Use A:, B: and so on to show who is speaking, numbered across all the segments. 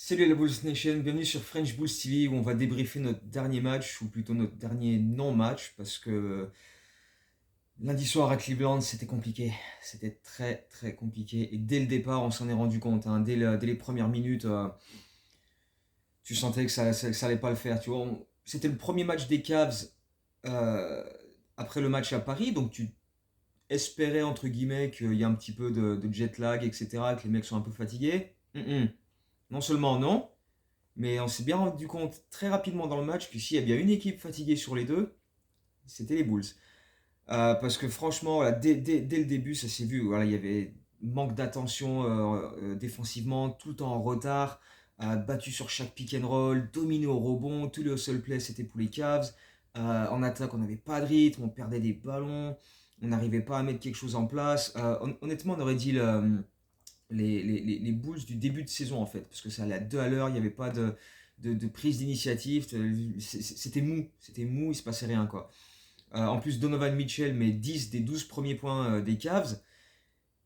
A: Salut la Bulls Nation, bienvenue sur French Bulls TV où on va débriefer notre dernier match, ou plutôt notre dernier non-match, parce que lundi soir à Cleveland c'était compliqué, c'était très très compliqué, et dès le départ on s'en est rendu compte, hein. Dès les premières minutes, tu sentais que ça allait pas le faire, tu vois. C'était le premier match des Cavs euh, après le match à Paris, donc tu espérais entre guillemets qu'il y a un petit peu de jet lag, etc., que les mecs sont un peu fatigués. Non seulement non, mais on s'est bien rendu compte très rapidement dans le match que s'il y a bien une équipe fatiguée sur les deux, c'était les Bulls. Parce que franchement, voilà, dès le début, ça s'est vu. Voilà, il y avait manque d'attention défensivement, tout le temps en retard, battu sur chaque pick and roll, dominé au rebond, tous les hustle plays c'était pour les Cavs. En attaque, on n'avait pas de rythme, on perdait des ballons, on n'arrivait pas à mettre quelque chose en place. Honnêtement, on aurait dit les Bulls du début de saison en fait, parce que ça allait à 2 à l'heure, il n'y avait pas de prise d'initiative, c'était mou, il se passait rien quoi. En plus, Donovan Mitchell met 10 des 12 premiers points des Cavs.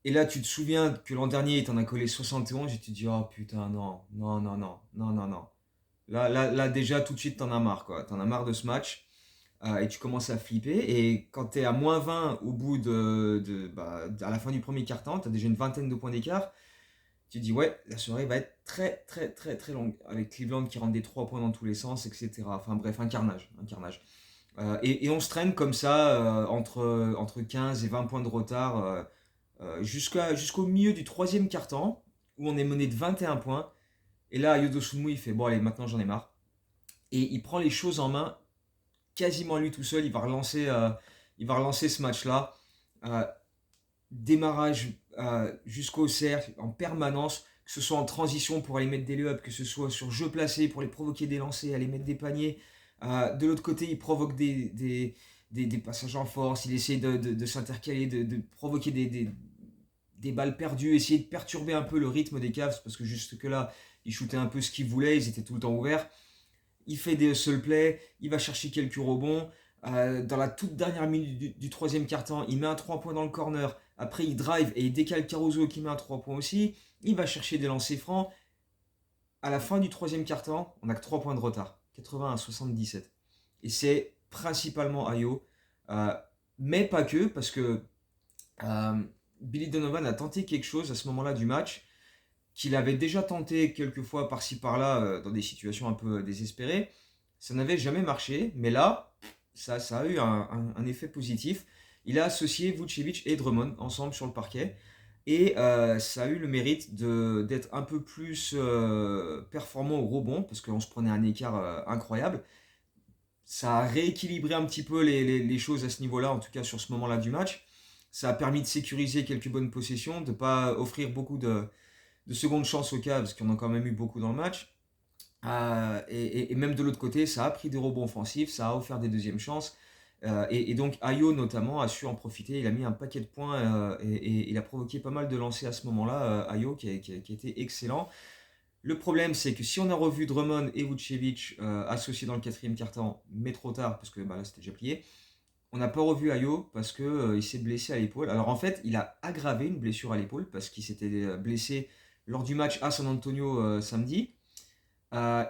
A: Et là, tu te souviens que l'an dernier, il t'en a collé 71. Et tu te dis, oh putain, non, non, non, non, non, non, non. Là, déjà, tout de suite, t'en as marre, quoi. T'en as marre de ce match. Et tu commences à flipper. Et quand t'es à moins 20 au bout à la fin du premier quart-temps, t'as déjà une vingtaine de points d'écart. Tu te dis, ouais, la soirée va être très, très, très, très longue. Avec Cleveland qui rentre des 3 points dans tous les sens, etc. Enfin bref, un carnage. Un carnage. Et on se traîne comme ça entre 15 et 20 points de retard jusqu'au milieu du troisième quart-temps où on est mené de 21 points. Et là, Yodo Sunmu, il fait bon, allez, maintenant j'en ai marre. Et il prend les choses en main quasiment lui tout seul. Il va relancer ce match-là. Euh, Démarrage jusqu'au cercle en permanence, que ce soit en transition pour aller mettre des lay que ce soit sur jeu placé pour les provoquer des lancers, aller mettre des paniers. De l'autre côté, il provoque des passages en force, il essaie de s'intercaler, de provoquer des balles perdues, essayer de perturber un peu le rythme des Cavs, parce que jusque-là, ils shootaient un peu ce qu'ils voulaient, ils étaient tout le temps ouverts. Il fait des hustle plays, il va chercher quelques rebonds. Dans la toute dernière minute du troisième quart-temps, il met un 3 points dans le corner. Après, il drive et il décale Caruso qui met un 3 points aussi. Il va chercher des lancers francs. À la fin du troisième quart-temps, on n'a que 3 points de retard. 80 à 77. Et c'est principalement Ayo. Euh, mais pas que, parce que euh, Billy Donovan a tenté quelque chose à ce moment-là du match, qu'il avait déjà tenté quelques fois par-ci par-là dans des situations un peu désespérées. Ça n'avait jamais marché, mais là, ça a eu un effet positif. Il a associé Vucevic et Drummond ensemble sur le parquet. Et ça a eu le mérite d'être un peu plus performant au rebond, parce qu'on se prenait un écart incroyable. Ça a rééquilibré un petit peu les choses à ce niveau-là, en tout cas sur ce moment-là du match. Ça a permis de sécuriser quelques bonnes possessions, de ne pas offrir beaucoup de secondes chances aux Cavs, qui en ont quand même eu beaucoup dans le match. Et même de l'autre côté, ça a pris des rebonds offensifs, ça a offert des deuxièmes chances. Et donc Ayo notamment a su en profiter, il a mis un paquet de points et il a provoqué pas mal de lancers à ce moment-là, Ayo qui a été excellent. Le problème c'est que si on a revu Drummond et Vucevic associés dans le quatrième quart-temps, mais trop tard parce que bah, là c'était déjà plié, on n'a pas revu Ayo parce que il s'est blessé à l'épaule. Alors en fait, il a aggravé une blessure à l'épaule parce qu'il s'était blessé lors du match à San Antonio samedi.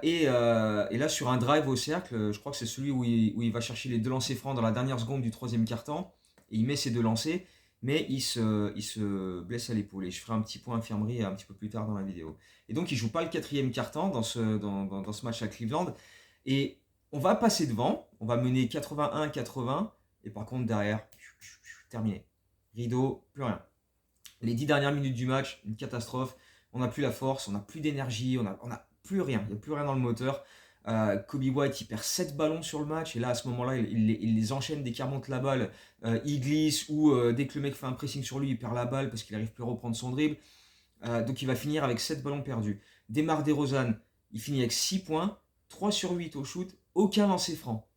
A: Et là, sur un drive au cercle, je crois que c'est celui où il va chercher les deux lancers francs dans la dernière seconde du troisième quart-temps. Et il met ses deux lancers, mais il se blesse à l'épaule. Et je ferai un petit point infirmerie un petit peu plus tard dans la vidéo. Et donc, il joue pas le quatrième quart-temps dans ce match à Cleveland. Et on va passer devant, on va mener 81-80. Et par contre, derrière, terminé. Rideau, plus rien. Les 10 dernières minutes du match, une catastrophe. On n'a plus la force, on n'a plus d'énergie, on a plus rien. Il n'y a plus rien dans le moteur. Kobe White, il perd 7 ballons sur le match. Et là, à ce moment-là, il les enchaîne dès qu'il remonte la balle. Il glisse ou dès que le mec fait un pressing sur lui, il perd la balle parce qu'il n'arrive plus à reprendre son dribble. Donc il va finir avec 7 ballons perdus. Demar DeRozan, il finit avec 6 points, 3 sur 8 au shoot, aucun lancer franc.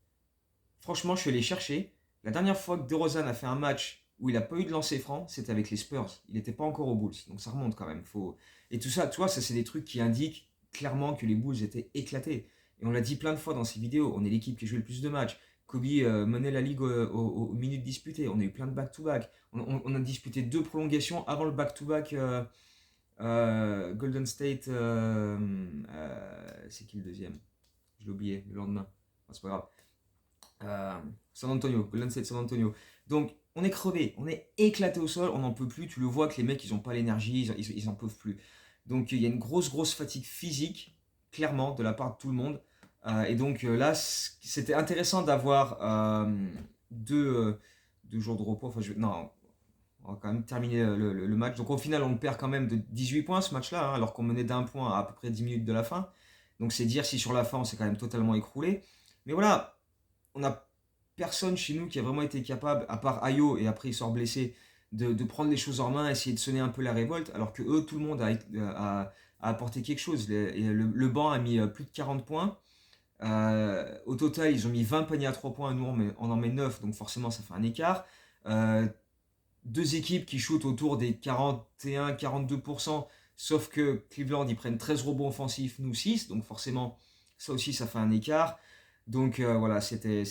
A: Franchement, je suis allé chercher. La dernière fois que DeRozan a fait un match où il n'a pas eu de lancer franc, c'était avec les Spurs. Il n'était pas encore aux Bulls. Donc ça remonte quand même. Et tout ça, tu vois, ça c'est des trucs qui indiquent clairement que les Bulls étaient éclatés. Et on l'a dit plein de fois dans ces vidéos. On est l'équipe qui joue le plus de matchs. Kobe menait la ligue aux minutes disputées. On a eu plein de back-to-back. On a disputé 2 prolongations avant le back-to-back Golden State, c'est qui le deuxième? Je l'ai oublié, le lendemain. Enfin, c'est pas grave. San Antonio, Golden State San Antonio. Donc, on est crevé, on est éclaté au sol, on n'en peut plus. Tu le vois que les mecs, ils n'ont pas l'énergie, ils en peuvent plus. Donc, il y a une grosse fatigue physique, clairement, de la part de tout le monde. Et donc, là, c'était intéressant d'avoir deux, euh, 2 jours de repos. Enfin, non, on va quand même terminer le match. Donc, au final, on perd quand même de 18 points ce match-là, hein, alors qu'on menait d'un point à peu près 10 minutes de la fin. Donc, c'est dire si sur la fin, on s'est quand même totalement écroulé. Mais voilà, on a personne chez nous qui a vraiment été capable, à part Ayo, et après il sort blessé, de prendre les choses en main, essayer de sonner un peu la révolte, alors que eux, tout le monde a apporté quelque chose. Le banc a mis plus de 40 points. Au total, ils ont mis 20 paniers à 3 points, nous on en met 9, donc forcément ça fait un écart. Euh, Deux équipes qui shootent autour des 41-42%, sauf que Cleveland, ils prennent 13 rebonds offensifs, nous 6, donc forcément, ça aussi, ça fait un écart. Donc voilà, c'était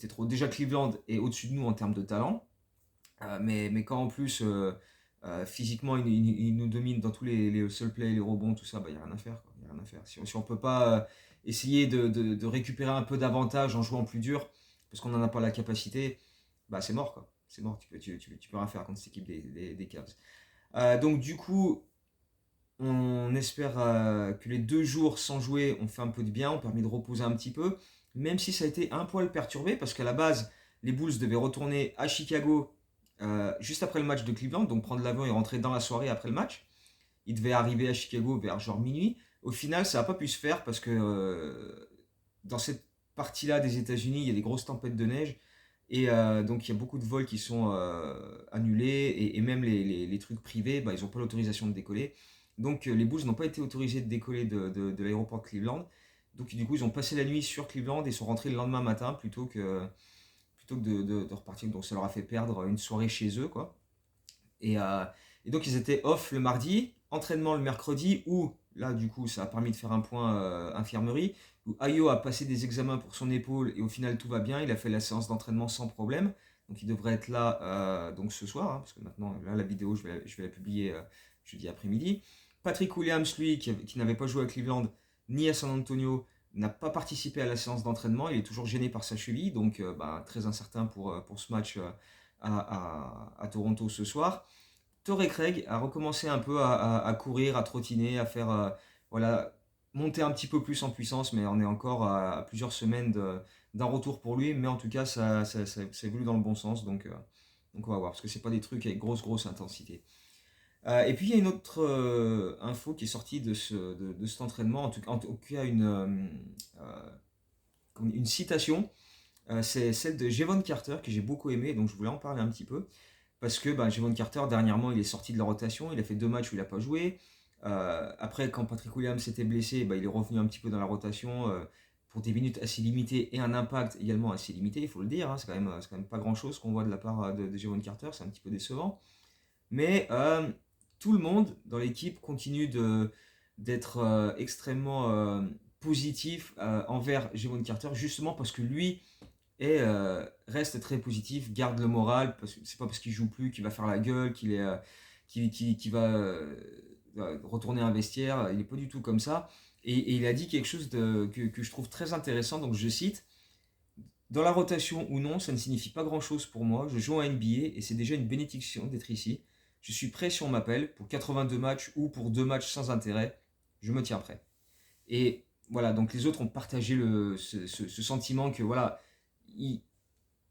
A: trop. Déjà, Cleveland est au-dessus de nous en termes de talent, mais quand en plus, physiquement, il nous domine dans tous les seul play, les rebonds, tout ça, il n'y a rien à faire, quoi. Y a rien à faire. Si on ne peut pas essayer de récupérer un peu d'avantage en jouant plus dur, parce qu'on n'en a pas la capacité, c'est mort, quoi. C'est mort, tu peux rien faire contre cette équipe des Cavs. Donc du coup, on espère que les 2 jours sans jouer ont fait un peu de bien, ont permis de reposer un petit peu, même si ça a été un poil perturbé, parce qu'à la base, les Bulls devaient retourner à Chicago juste après le match de Cleveland, donc prendre l'avion et rentrer dans la soirée après le match. Ils devaient arriver à Chicago vers genre minuit. Au final, ça n'a pas pu se faire parce que dans cette partie-là des États-Unis, il y a des grosses tempêtes de neige. Et donc, il y a beaucoup de vols qui sont annulés. Et même les trucs privés, ils n'ont pas l'autorisation de décoller. Donc, les Bulls n'ont pas été autorisés de décoller de l'aéroport de Cleveland. Donc, du coup, ils ont passé la nuit sur Cleveland et sont rentrés le lendemain matin plutôt que de repartir. Donc, ça leur a fait perdre une soirée chez eux, quoi. Et, euh, et donc ils étaient off le mardi, entraînement le mercredi, où là du coup ça a permis de faire un point infirmerie, où Ayo a passé des examens pour son épaule et au final tout va bien, il a fait la séance d'entraînement sans problème, donc il devrait être là donc ce soir, hein, parce que maintenant là la vidéo je vais la publier jeudi après-midi. Patrick Williams lui qui n'avait pas joué à Cleveland ni à San Antonio n'a pas participé à la séance d'entraînement, il est toujours gêné par sa cheville, donc très incertain pour ce match à Toronto ce soir. Torrey Craig a recommencé un peu à courir, à trottiner, à faire voilà, monter un petit peu plus en puissance, mais on est encore à plusieurs semaines d'un retour pour lui. Mais en tout cas, ça évolue dans le bon sens, donc on va voir, parce que c'est pas des trucs avec grosse intensité. Et puis il y a une autre info qui est sortie de cet entraînement, en tout cas une citation. C'est celle de Jevon Carter que j'ai beaucoup aimé, donc je voulais en parler un petit peu. Parce que Jevon Carter, dernièrement, il est sorti de la rotation. Il a fait 2 matchs où il n'a pas joué. Après, quand Patrick Williams s'était blessé, il est revenu un petit peu dans la rotation pour des minutes assez limitées et un impact également assez limité, il faut le dire, hein. C'est quand même pas grand-chose qu'on voit de la part de Jevon Carter. C'est un petit peu décevant. Mais tout le monde dans l'équipe continue d'être extrêmement positif envers Jevon Carter, justement parce que lui reste très positif, garde le moral, parce que c'est pas parce qu'il joue plus qu'il va faire la gueule, qu'il va retourner un vestiaire, il n'est pas du tout comme ça. Et il a dit quelque chose que je trouve très intéressant, donc je cite: dans la rotation ou non, ça ne signifie pas grand-chose pour moi, je joue en NBA et c'est déjà une bénédiction d'être ici. Je suis prêt si on m'appelle pour 82 matchs ou pour 2 matchs sans intérêt, je me tiens prêt. Et voilà, donc les autres ont partagé ce sentiment que voilà, il,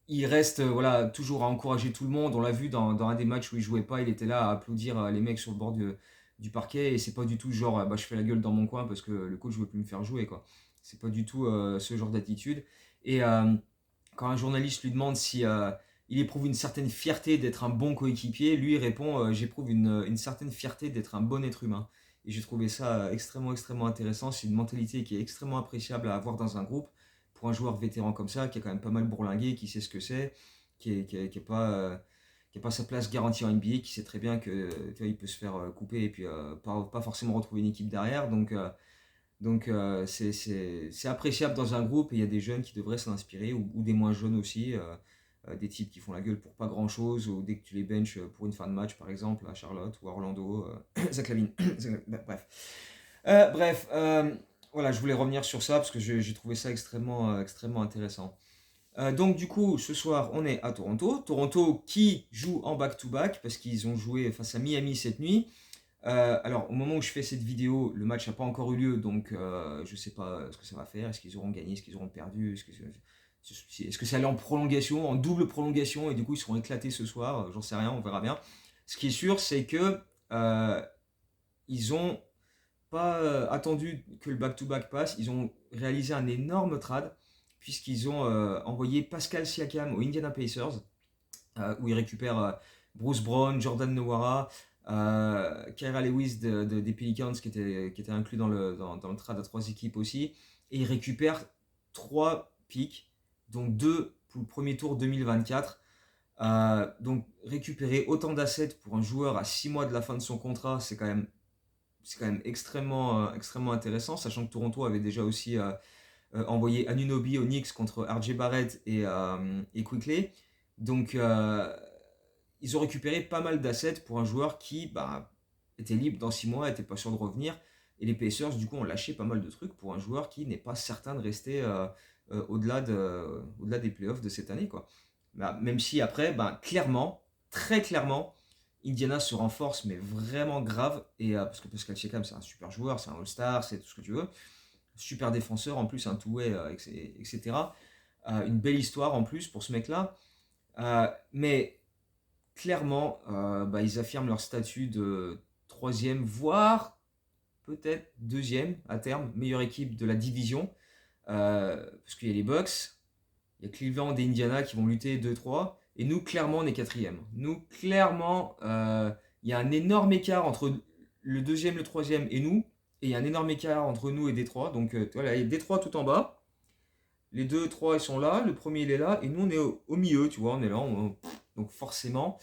A: il reste voilà, toujours à encourager tout le monde. On l'a vu dans un des matchs où il jouait pas, il était là à applaudir les mecs sur le bord du parquet. Et c'est pas du tout genre je fais la gueule dans mon coin parce que le coach veut plus me faire jouer, quoi. C'est pas du tout ce genre d'attitude. Et quand un journaliste lui demande si il éprouve une certaine fierté d'être un bon coéquipier, lui il répond j'éprouve une certaine fierté d'être un bon être humain. Et j'ai trouvé ça extrêmement intéressant. C'est une mentalité qui est extrêmement appréciable à avoir dans un groupe pour un joueur vétéran comme ça, qui a quand même pas mal bourlingué, qui sait ce que c'est, qui est pas sa place garantie en NBA, qui sait très bien que tu vois, il peut se faire couper et puis pas forcément retrouver une équipe derrière. Donc c'est appréciable dans un groupe et il y a des jeunes qui devraient s'en inspirer ou des moins jeunes aussi. des types qui font la gueule pour pas grand chose, ou dès que tu les benches pour une fin de match par exemple à Charlotte ou à Orlando, Zach Lavine, bref. Voilà, je voulais revenir sur ça parce que j'ai trouvé ça extrêmement intéressant. Donc du coup, ce soir, on est à Toronto. Toronto qui joue en back-to-back parce qu'ils ont joué face à Miami cette nuit. Alors, au moment où je fais cette vidéo, le match n'a pas encore eu lieu, donc je ne sais pas ce que ça va faire. Est-ce qu'ils auront gagné, est-ce qu'ils auront perdu, est-ce que ça allait en prolongation, en double prolongation, et du coup ils seront éclatés ce soir. J'en sais rien, on verra bien. Ce qui est sûr, c'est que ils ont pas attendu que le back-to-back passe. Ils ont réalisé un énorme trade puisqu'ils ont envoyé Pascal Siakam aux Indiana Pacers, où ils récupèrent Bruce Brown, Jordan Nwora, Kyra Lewis des Pelicans qui était inclus dans le trade à 3 équipes aussi. Et ils récupèrent 3 picks, donc 2 pour le premier tour 2024. Donc récupérer autant d'assets pour un joueur à 6 mois de la fin de son contrat, c'est quand même extrêmement intéressant, sachant que Toronto avait déjà aussi envoyé Anunoby aux Knicks contre RJ Barrett et Quickley. Donc ils ont récupéré pas mal d'assets pour un joueur qui était libre dans 6 mois, était pas sûr de revenir. Et les Pacers, du coup, ont lâché pas mal de trucs pour un joueur qui n'est pas certain de rester au-delà des playoffs de cette année, quoi. Même si après, clairement, très clairement, Indiana se renforce, mais vraiment grave. Et parce que Pascal Siakam, c'est un super joueur, c'est un All-Star, c'est tout ce que tu veux. Super défenseur, en plus, un two-way, etc. Une belle histoire en plus pour ce mec-là. Mais clairement, ils affirment leur statut de troisième, voire peut-être deuxième à terme, meilleure équipe de la division. Parce qu'il y a les Bucks, il y a Cleveland et Indiana qui vont lutter 2-3. Et nous, clairement, on est quatrième. Nous, clairement, il y a un énorme écart entre le deuxième, le troisième et nous. Et il y a un énorme écart entre nous et Détroit. Donc voilà, il y a Détroit tout en bas. Les deux, trois, ils sont là. Le premier, il est là. Et nous, on est au milieu, tu vois. On est là. Donc forcément,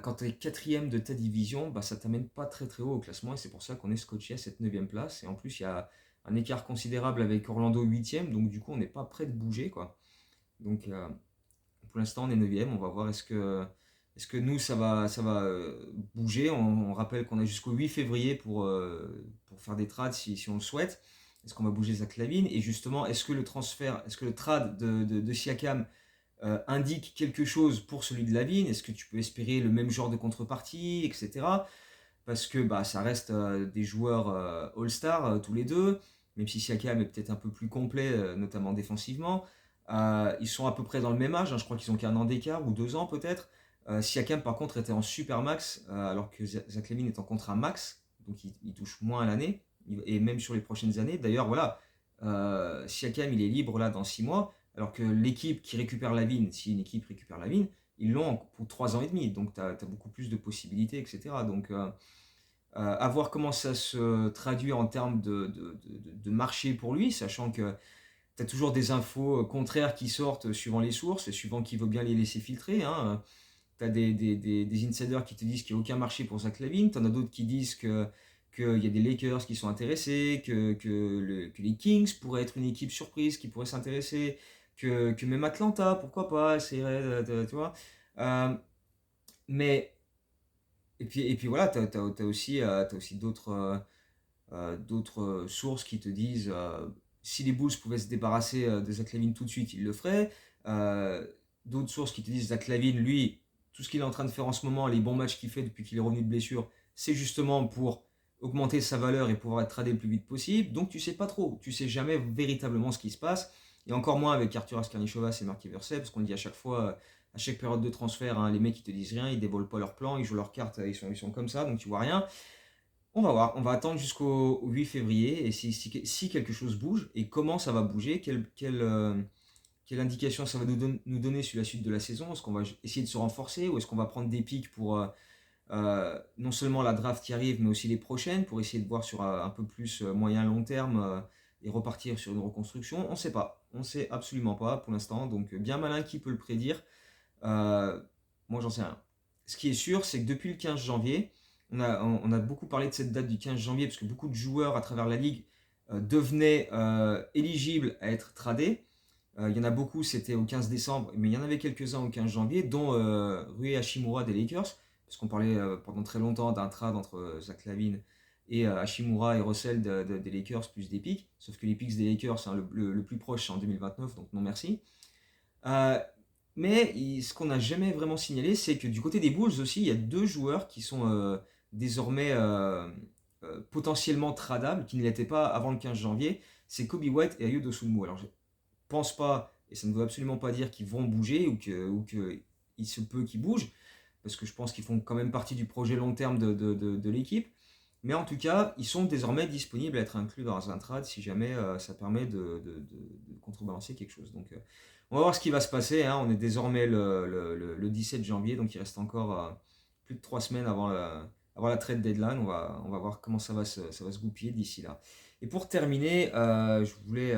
A: quand tu es quatrième de ta division, ça t'amène pas très très haut au classement. Et c'est pour ça qu'on est scotché à cette 9e place. Et en plus, il y a un écart considérable avec Orlando 8e. Donc du coup, on n'est pas prêt de bouger, quoi. Donc pour l'instant on est 9e, on va voir est-ce que nous ça va bouger. On rappelle qu'on a jusqu'au 8 février pour faire des trades si on le souhaite. Est-ce qu'on va bouger Zach Lavine? Et justement, est-ce que le trade de Siakam indique quelque chose pour celui de Lavine? Est-ce que tu peux espérer le même genre de contrepartie, etc. Parce que ça reste des joueurs All-Star tous les deux, même si Siakam est peut-être un peu plus complet, notamment défensivement. Ils sont à peu près dans le même âge, hein, je crois qu'ils ont qu'un an d'écart ou 2 ans peut-être. Siakam par contre était en super max, alors que Zach Lavine est en contrat max, donc il touche moins à l'année, et même sur les prochaines années. D'ailleurs voilà, Siakam il est libre là dans 6 mois, alors que l'équipe qui récupère Lavine, si une équipe récupère Lavine, ils l'ont pour 3 ans et demi, donc tu as beaucoup plus de possibilités, etc. Donc à voir comment ça se traduit en termes de marché pour lui, sachant que tu as toujours des infos contraires qui sortent suivant les sources et suivant qui veut bien les laisser filtrer. Hein. Tu as des insiders qui te disent qu'il n'y a aucun marché pour Zach Lavine, tu en as d'autres qui disent qu'il y a des Lakers qui sont intéressés, que les Kings pourraient être une équipe surprise qui pourrait s'intéresser, que même Atlanta, pourquoi pas, essaierait tu vois. Mais et puis voilà, tu as aussi d'autres sources qui te disent si les Bulls pouvaient se débarrasser de Zach Lavine tout de suite, ils le feraient. D'autres sources qui te disent Zach Lavine, lui, tout ce qu'il est en train de faire en ce moment, les bons matchs qu'il fait depuis qu'il est revenu de blessure, c'est justement pour augmenter sa valeur et pouvoir être tradé le plus vite possible. Donc tu sais pas trop, tu sais jamais véritablement ce qui se passe. Et encore moins avec Arthur Askarnichovas et Marc Eversey, parce qu'on dit à chaque fois, à chaque période de transfert, hein, les mecs ils te disent rien, ils dévoilent pas leur plan, ils jouent leurs cartes, ils sont comme ça, donc tu vois rien. On va voir, on va attendre jusqu'au 8 février et si quelque chose bouge et comment ça va bouger, quelle indication ça va nous donner sur la suite de la saison. Est-ce qu'on va essayer de se renforcer ou est-ce qu'on va prendre des pics pour non seulement la draft qui arrive mais aussi les prochaines pour essayer de voir sur un peu plus moyen-long terme et repartir sur une reconstruction? On ne sait pas, on ne sait absolument pas pour l'instant, donc bien malin qui peut le prédire. Moi j'en sais rien. Ce qui est sûr, c'est que depuis le 15 janvier, on a beaucoup parlé de cette date du 15 janvier parce que beaucoup de joueurs à travers la ligue devenaient éligibles à être tradés. Il y en a beaucoup, c'était au 15 décembre, mais il y en avait quelques-uns au 15 janvier, dont Rui Hachimura des Lakers, parce qu'on parlait pendant très longtemps d'un trade entre Zach LaVine et Hachimura et Russell des Lakers plus des Pics, sauf que les Pics des Lakers, hein, le plus proche, c'est en 2029, donc non merci. Euh, mais ce qu'on n'a jamais vraiment signalé, c'est que du côté des Bulls aussi, il y a deux joueurs qui sont désormais potentiellement tradables, qui ne l'étaient pas avant le 15 janvier. C'est Kobe White et Ayo Dosunmu. Alors je pense pas, et ça ne veut absolument pas dire qu'ils vont bouger ou que il se peut qu'ils bougent, parce que je pense qu'ils font quand même partie du projet long terme de l'équipe. Mais en tout cas, ils sont désormais disponibles à être inclus dans un trade si jamais ça permet de contrebalancer quelque chose. Donc, on va voir ce qui va se passer. Hein. On est désormais le 17 janvier, donc il reste encore plus de 3 semaines avant la trade deadline. On va voir comment ça va se goupiller d'ici là. Et pour terminer, je voulais,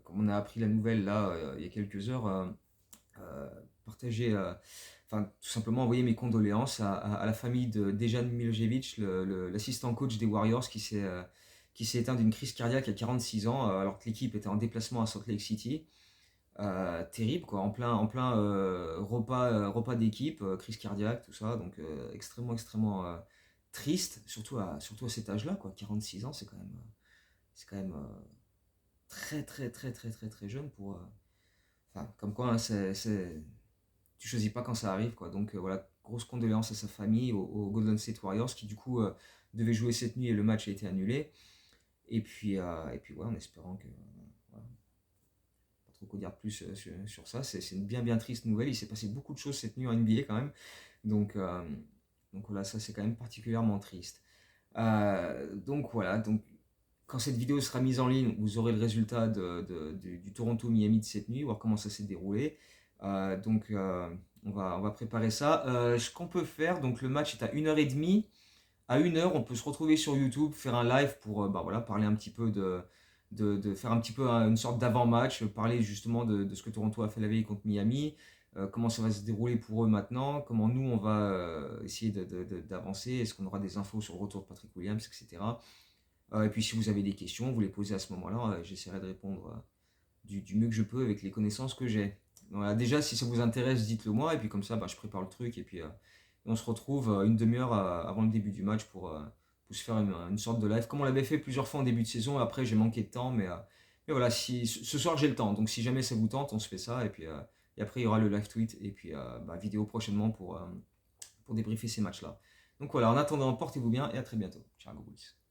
A: comme on a appris la nouvelle là il y a quelques heures, euh, partager, enfin tout simplement envoyer mes condoléances à la famille de Dejan Milojevic, l'assistant coach des Warriors qui s'est éteint d'une crise cardiaque à 46 ans alors que l'équipe était en déplacement à Salt Lake City. Terrible quoi, en plein repas d'équipe, crise cardiaque, tout ça, donc extrêmement extrêmement triste, surtout à cet âge-là quoi, 46 ans c'est quand même très très très très très très jeune pour, enfin comme quoi hein, tu choisis pas quand ça arrive quoi. Donc voilà, grosse condoléances à sa famille, aux Golden State Warriors qui du coup devaient jouer cette nuit et le match a été annulé. Et puis ouais, en espérant que voilà, pas trop quoi dire de plus sur ça. C'est une bien bien triste nouvelle. Il s'est passé beaucoup de choses cette nuit en NBA quand même. Donc voilà, ça c'est quand même particulièrement triste. Donc voilà, donc quand cette vidéo sera mise en ligne, vous aurez le résultat du Toronto-Miami de cette nuit, voir comment ça s'est déroulé. Donc on va préparer ça. Ce qu'on peut faire, donc le match est à 1h30. À 1h, on peut se retrouver sur YouTube, faire un live pour bah, voilà, parler un petit peu de faire un petit peu une sorte d'avant-match, parler justement de ce que Toronto a fait la veille contre Miami, comment ça va se dérouler pour eux maintenant, comment nous on va essayer d'avancer, est-ce qu'on aura des infos sur le retour de Patrick Williams, etc. Et puis si vous avez des questions, vous les posez à ce moment-là, j'essaierai de répondre du mieux que je peux avec les connaissances que j'ai. Voilà, déjà si ça vous intéresse, dites-le moi, et puis comme ça bah, je prépare le truc, et puis on se retrouve une demi-heure avant le début du match pour se faire une sorte de live, comme on l'avait fait plusieurs fois en début de saison. Après j'ai manqué de temps, mais voilà, ce soir j'ai le temps, donc si jamais ça vous tente, on se fait ça, et après il y aura le live tweet, et puis bah, vidéo prochainement pour débriefer ces matchs-là. Donc voilà, en attendant, portez-vous bien, et à très bientôt. Ciao, Bulls.